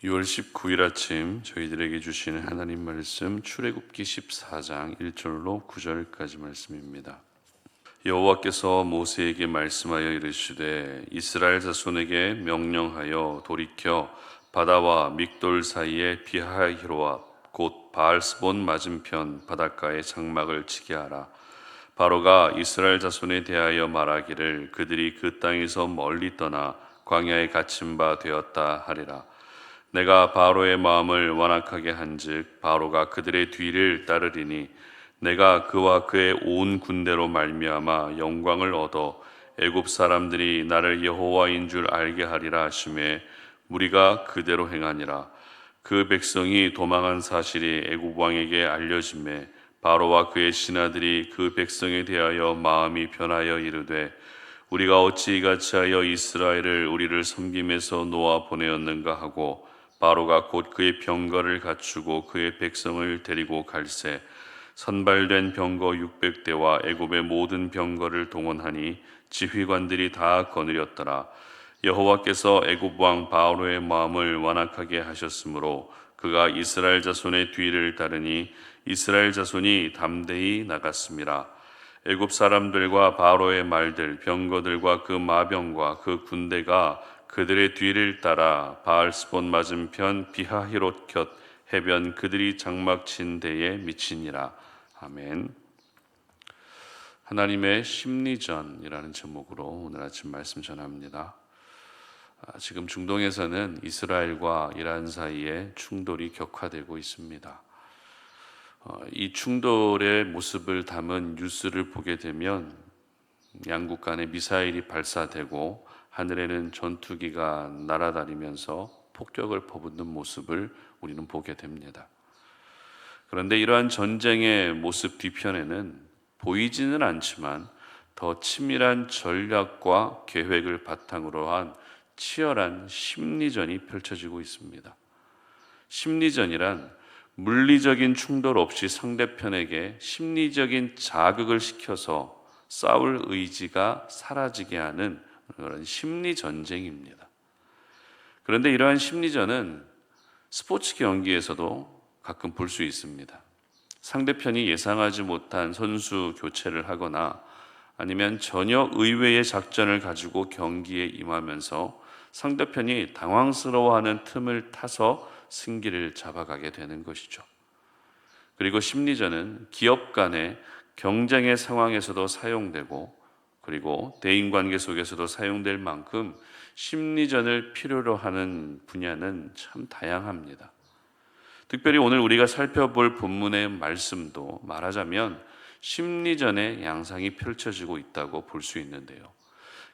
6월 19일 아침 저희들에게 주시는 하나님 말씀 출애굽기 14장 1절로 9절까지 말씀입니다. 여호와께서 모세에게 말씀하여 이르시되 이스라엘 자손에게 명령하여 돌이켜 바다와 믹돌 사이에 비하히로압 곧 바알스본 맞은편 바닷가에 장막을 치게 하라. 바로가 이스라엘 자손에 대하여 말하기를 그들이 그 땅에서 멀리 떠나 광야에 갇힌 바 되었다 하리라. 내가 바로의 마음을 완악하게 한즉 바로가 그들의 뒤를 따르리니 내가 그와 그의 온 군대로 말미암아 영광을 얻어 애굽 사람들이 나를 여호와인 줄 알게 하리라 하시매 무리가 그대로 행하니라. 그 백성이 도망한 사실이 애굽 왕에게 알려지매 바로와 그의 신하들이 그 백성에 대하여 마음이 변하여 이르되 우리가 어찌 이같이 하여 이스라엘을 우리를 섬김에서 놓아 보내었는가 하고 바로가 곧 그의 병거를 갖추고 그의 백성을 데리고 갈새 선발된 병거 600대와 애굽의 모든 병거를 동원하니 지휘관들이 다 거느렸더라. 여호와께서 애굽 왕 바로의 마음을 완악하게 하셨으므로 그가 이스라엘 자손의 뒤를 따르니 이스라엘 자손이 담대히 나갔습니다. 애굽 사람들과 바로의 말들 병거들과 그 마병과 그 군대가 그들의 뒤를 따라 바알스본 맞은편 비하히롯 곁 해변 그들이 장막 친 데에 미치니라. 아멘. 하나님의 심리전이라는 제목으로 오늘 아침 말씀 전합니다. 지금 중동에서는 이스라엘과 이란 사이에 충돌이 격화되고 있습니다. 이 충돌의 모습을 담은 뉴스를 보게 되면 양국 간에 미사일이 발사되고 하늘에는 전투기가 날아다니면서 폭격을 퍼붓는 모습을 우리는 보게 됩니다. 그런데 이러한 전쟁의 모습 뒤편에는 보이지는 않지만 더 치밀한 전략과 계획을 바탕으로 한 치열한 심리전이 펼쳐지고 있습니다. 심리전이란 물리적인 충돌 없이 상대편에게 심리적인 자극을 시켜서 싸울 의지가 사라지게 하는 그런 심리 전쟁입니다. 그런데 이러한 심리전은 스포츠 경기에서도 가끔 볼 수 있습니다. 상대편이 예상하지 못한 선수 교체를 하거나 아니면 전혀 의외의 작전을 가지고 경기에 임하면서 상대편이 당황스러워하는 틈을 타서 승기를 잡아가게 되는 것이죠. 그리고 심리전은 기업 간의 경쟁의 상황에서도 사용되고 그리고 대인관계 속에서도 사용될 만큼 심리전을 필요로 하는 분야는 참 다양합니다. 특별히 오늘 우리가 살펴볼 본문의 말씀도 말하자면 심리전의 양상이 펼쳐지고 있다고 볼 수 있는데요.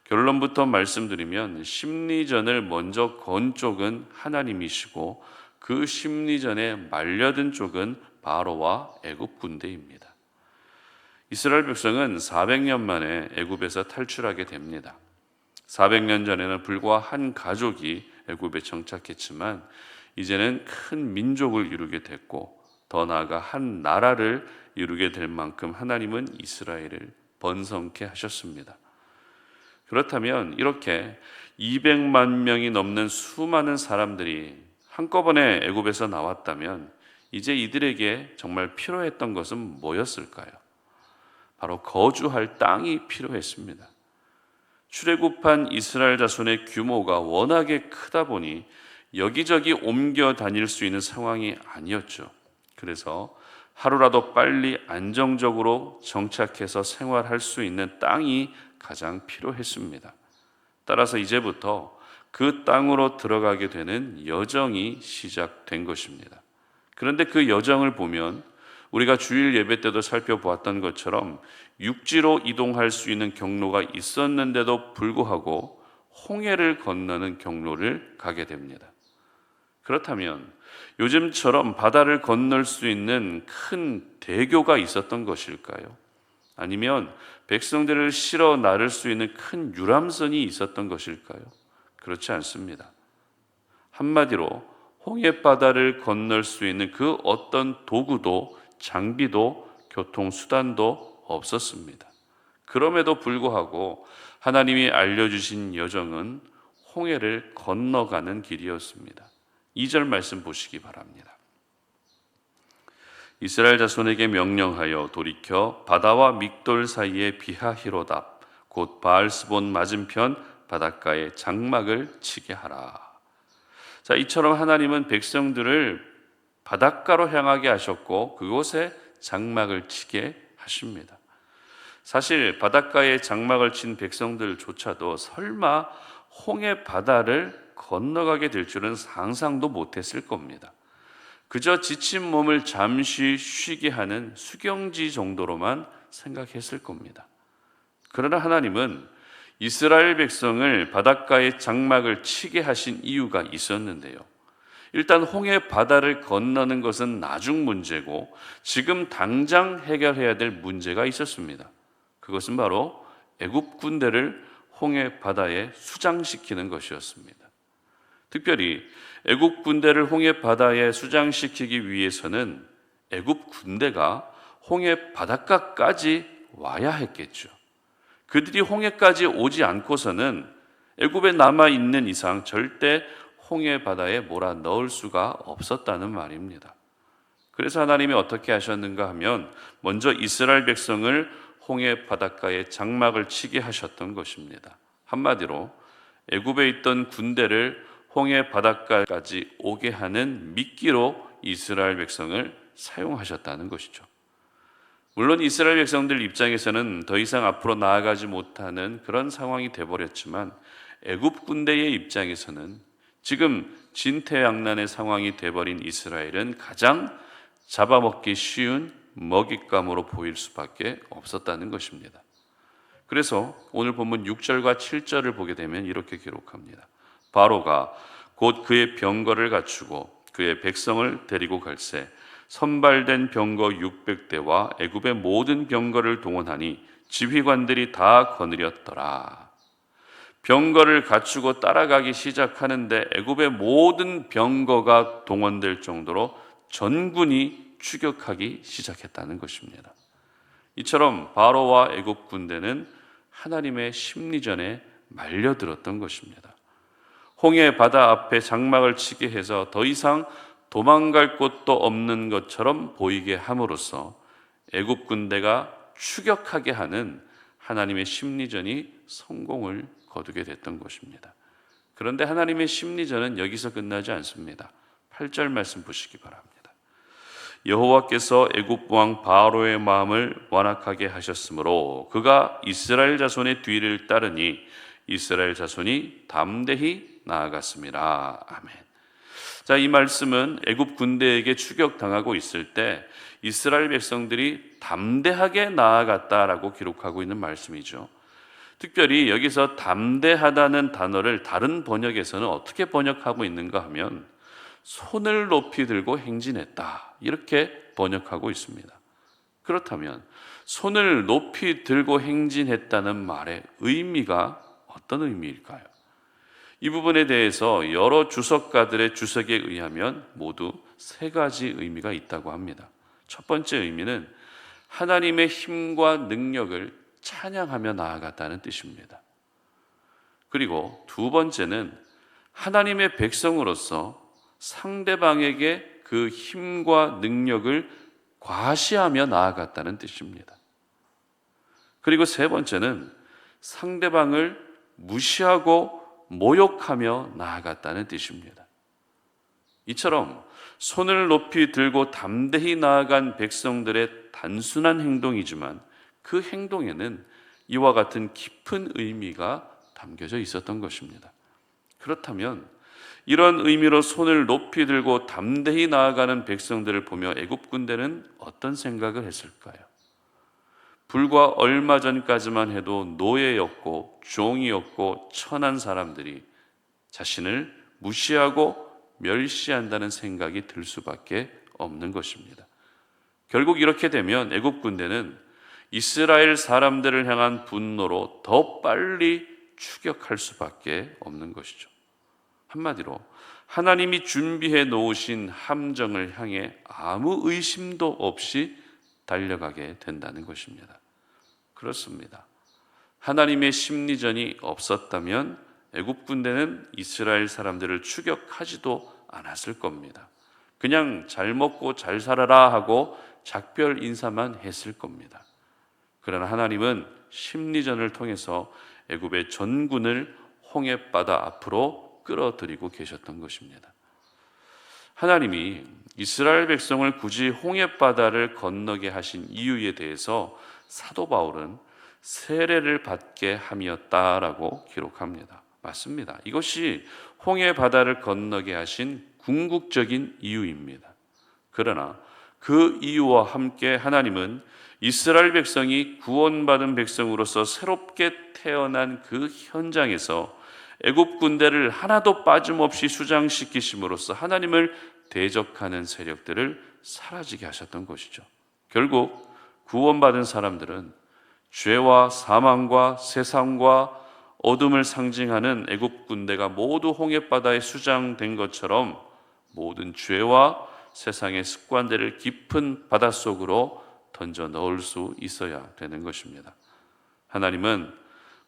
결론부터 말씀드리면 심리전을 먼저 건 쪽은 하나님이시고 그 심리전에 말려든 쪽은 바로와 애굽 군대입니다. 이스라엘 백성은 400년 만에 애굽에서 탈출하게 됩니다. 400년 전에는 불과 한 가족이 애굽에 정착했지만 이제는 큰 민족을 이루게 됐고 더 나아가 한 나라를 이루게 될 만큼 하나님은 이스라엘을 번성케 하셨습니다. 그렇다면 이렇게 200만 명이 넘는 수많은 사람들이 한꺼번에 애굽에서 나왔다면 이제 이들에게 정말 필요했던 것은 뭐였을까요? 바로 거주할 땅이 필요했습니다. 출애굽한 이스라엘 자손의 규모가 워낙에 크다 보니 여기저기 옮겨 다닐 수 있는 상황이 아니었죠. 그래서 하루라도 빨리 안정적으로 정착해서 생활할 수 있는 땅이 가장 필요했습니다. 따라서 이제부터 그 땅으로 들어가게 되는 여정이 시작된 것입니다. 그런데 그 여정을 보면 우리가 주일 예배 때도 살펴보았던 것처럼 육지로 이동할 수 있는 경로가 있었는데도 불구하고 홍해를 건너는 경로를 가게 됩니다. 그렇다면 요즘처럼 바다를 건널 수 있는 큰 대교가 있었던 것일까요? 아니면 백성들을 실어 나를 수 있는 큰 유람선이 있었던 것일까요? 그렇지 않습니다. 한마디로 홍해바다를 건널 수 있는 그 어떤 도구도 장비도 교통수단도 없었습니다. 그럼에도 불구하고 하나님이 알려주신 여정은 홍해를 건너가는 길이었습니다. 2절 말씀 보시기 바랍니다. 이스라엘 자손에게 명령하여 돌이켜 바다와 믹돌 사이에 비하히로답 곧 바알스본 맞은편 바닷가에 장막을 치게 하라. 자, 이처럼 하나님은 백성들을 바닷가로 향하게 하셨고 그곳에 장막을 치게 하십니다. 사실 바닷가에 장막을 친 백성들조차도 설마 홍해 바다를 건너가게 될 줄은 상상도 못했을 겁니다. 그저 지친 몸을 잠시 쉬게 하는 수경지 정도로만 생각했을 겁니다. 그러나 하나님은 이스라엘 백성을 바닷가에 장막을 치게 하신 이유가 있었는데요. 일단 홍해 바다를 건너는 것은 나중 문제고 지금 당장 해결해야 될 문제가 있었습니다. 그것은 바로 애굽 군대를 홍해 바다에 수장시키는 것이었습니다. 특별히 애굽 군대를 홍해 바다에 수장시키기 위해서는 애굽 군대가 홍해 바닷가까지 와야 했겠죠. 그들이 홍해까지 오지 않고서는 애굽에 남아있는 이상 절대 홍해 바다에 몰아넣을 수가 없었다는 말입니다. 그래서 하나님이 어떻게 하셨는가 하면 먼저 이스라엘 백성을 홍해 바닷가에 장막을 치게 하셨던 것입니다. 한마디로 애굽에 있던 군대를 홍해 바닷가까지 오게 하는 미끼로 이스라엘 백성을 사용하셨다는 것이죠. 물론 이스라엘 백성들 입장에서는 더 이상 앞으로 나아가지 못하는 그런 상황이 돼버렸지만 애굽 군대의 입장에서는 지금 진퇴양난의 상황이 돼버린 이스라엘은 가장 잡아먹기 쉬운 먹잇감으로 보일 수밖에 없었다는 것입니다. 그래서 오늘 본문 6절과 7절을 보게 되면 이렇게 기록합니다. 바로가 곧 그의 병거를 갖추고 그의 백성을 데리고 갈새 선발된 병거 600대와 애굽의 모든 병거를 동원하니 지휘관들이 다 거느렸더라. 병거를 갖추고 따라가기 시작하는데 애굽의 모든 병거가 동원될 정도로 전군이 추격하기 시작했다는 것입니다. 이처럼 바로와 애굽 군대는 하나님의 심리전에 말려들었던 것입니다. 홍해 바다 앞에 장막을 치게 해서 더 이상 도망갈 곳도 없는 것처럼 보이게 함으로써 애굽 군대가 추격하게 하는 하나님의 심리전이 성공을 거두게 됐던 것입니다. 그런데 하나님의 심리전은 여기서 끝나지 않습니다. 8절 말씀 보시기 바랍니다. 여호와께서 애굽 왕 바로의 마음을 완악하게 하셨으므로 그가 이스라엘 자손의 뒤를 따르니 이스라엘 자손이 담대히 나아갔습니다. 아멘. 자, 이 말씀은 애굽 군대에게 추격당하고 있을 때 이스라엘 백성들이 담대하게 나아갔다라고 기록하고 있는 말씀이죠. 특별히 여기서 담대하다는 단어를 다른 번역에서는 어떻게 번역하고 있는가 하면 손을 높이 들고 행진했다 이렇게 번역하고 있습니다. 그렇다면 손을 높이 들고 행진했다는 말의 의미가 어떤 의미일까요? 이 부분에 대해서 여러 주석가들의 주석에 의하면 모두 세 가지 의미가 있다고 합니다. 첫 번째 의미는 하나님의 힘과 능력을 찬양하며 나아갔다는 뜻입니다. 그리고 두 번째는 하나님의 백성으로서 상대방에게 그 힘과 능력을 과시하며 나아갔다는 뜻입니다. 그리고 세 번째는 상대방을 무시하고 모욕하며 나아갔다는 뜻입니다. 이처럼 손을 높이 들고 담대히 나아간 백성들의 단순한 행동이지만 그 행동에는 이와 같은 깊은 의미가 담겨져 있었던 것입니다. 그렇다면 이런 의미로 손을 높이 들고 담대히 나아가는 백성들을 보며 애굽 군대는 어떤 생각을 했을까요? 불과 얼마 전까지만 해도 노예였고 종이었고 천한 사람들이 자신을 무시하고 멸시한다는 생각이 들 수밖에 없는 것입니다. 결국 이렇게 되면 애굽 군대는 이스라엘 사람들을 향한 분노로 더 빨리 추격할 수밖에 없는 것이죠. 한마디로 하나님이 준비해 놓으신 함정을 향해 아무 의심도 없이 달려가게 된다는 것입니다. 그렇습니다. 하나님의 심리전이 없었다면 애굽 군대는 이스라엘 사람들을 추격하지도 않았을 겁니다. 그냥 잘 먹고 잘 살아라 하고 작별 인사만 했을 겁니다. 그러나 하나님은 심리전을 통해서 애굽의 전군을 홍해바다 앞으로 끌어들이고 계셨던 것입니다. 하나님이 이스라엘 백성을 굳이 홍해바다를 건너게 하신 이유에 대해서 사도 바울은 세례를 받게 함이었다라고 기록합니다. 맞습니다. 이것이 홍해바다를 건너게 하신 궁극적인 이유입니다. 그러나 그 이유와 함께 하나님은 이스라엘 백성이 구원받은 백성으로서 새롭게 태어난 그 현장에서 애굽 군대를 하나도 빠짐없이 수장시키심으로써 하나님을 대적하는 세력들을 사라지게 하셨던 것이죠. 결국 구원받은 사람들은 죄와 사망과 세상과 어둠을 상징하는 애굽 군대가 모두 홍해바다에 수장된 것처럼 모든 죄와 세상의 습관들을 깊은 바닷속으로 던져 넣을 수 있어야 되는 것입니다. 하나님은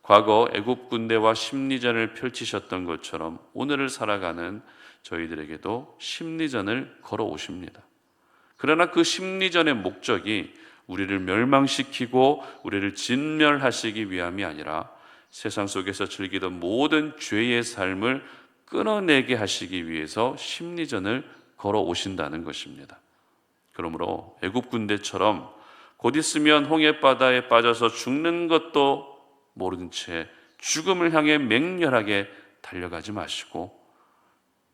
과거 애굽 군대와 심리전을 펼치셨던 것처럼 오늘을 살아가는 저희들에게도 심리전을 걸어오십니다. 그러나 그 심리전의 목적이 우리를 멸망시키고 우리를 진멸하시기 위함이 아니라 세상 속에서 즐기던 모든 죄의 삶을 끊어내게 하시기 위해서 심리전을 걸어오신다는 것입니다. 그러므로 애굽 군대처럼 곧 있으면 홍해바다에 빠져서 죽는 것도 모른 채 죽음을 향해 맹렬하게 달려가지 마시고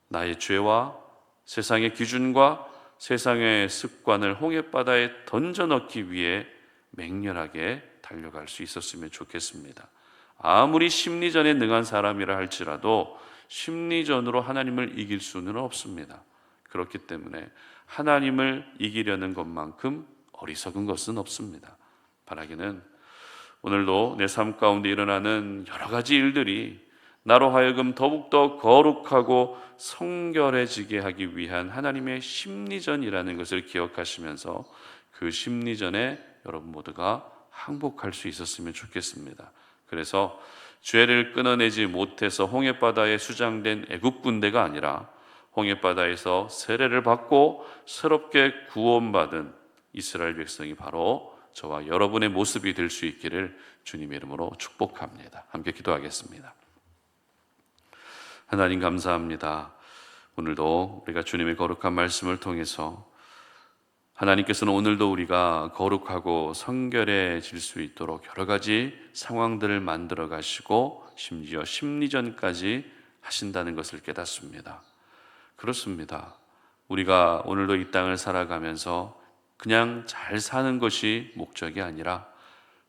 나의 죄와 세상의 기준과 세상의 습관을 홍해바다에 던져넣기 위해 맹렬하게 달려갈 수 있었으면 좋겠습니다. 아무리 심리전에 능한 사람이라 할지라도 심리전으로 하나님을 이길 수는 없습니다. 그렇기 때문에 하나님을 이기려는 것만큼 어리석은 것은 없습니다. 바라기는 오늘도 내 삶 가운데 일어나는 여러 가지 일들이 나로 하여금 더욱더 거룩하고 성결해지게 하기 위한 하나님의 심리전이라는 것을 기억하시면서 그 심리전에 여러분 모두가 항복할 수 있었으면 좋겠습니다. 그래서 죄를 끊어내지 못해서 홍해바다에 수장된 애굽 군대가 아니라 홍해바다에서 세례를 받고 새롭게 구원받은 이스라엘 백성이 바로 저와 여러분의 모습이 될 수 있기를 주님의 이름으로 축복합니다. 함께 기도하겠습니다. 하나님 감사합니다. 오늘도 우리가 주님의 거룩한 말씀을 통해서 하나님께서는 오늘도 우리가 거룩하고 성결해질 수 있도록 여러 가지 상황들을 만들어 가시고 심지어 심리전까지 하신다는 것을 깨닫습니다. 그렇습니다. 우리가 오늘도 이 땅을 살아가면서 그냥 잘 사는 것이 목적이 아니라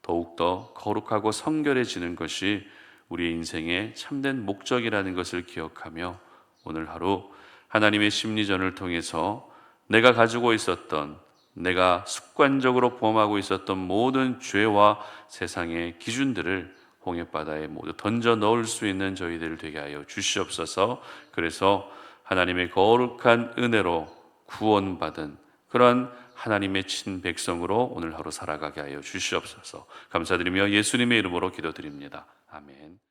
더욱더 거룩하고 성결해지는 것이 우리의 인생의 참된 목적이라는 것을 기억하며 오늘 하루 하나님의 심리전을 통해서 내가 가지고 있었던, 내가 습관적으로 범하고 있었던 모든 죄와 세상의 기준들을 홍해바다에 모두 던져 넣을 수 있는 저희들 되게 하여 주시옵소서. 그래서 하나님의 거룩한 은혜로 구원받은 그런 하나님의 친백성으로 오늘 하루 살아가게 하여 주시옵소서. 감사드리며 예수님의 이름으로 기도드립니다. 아멘.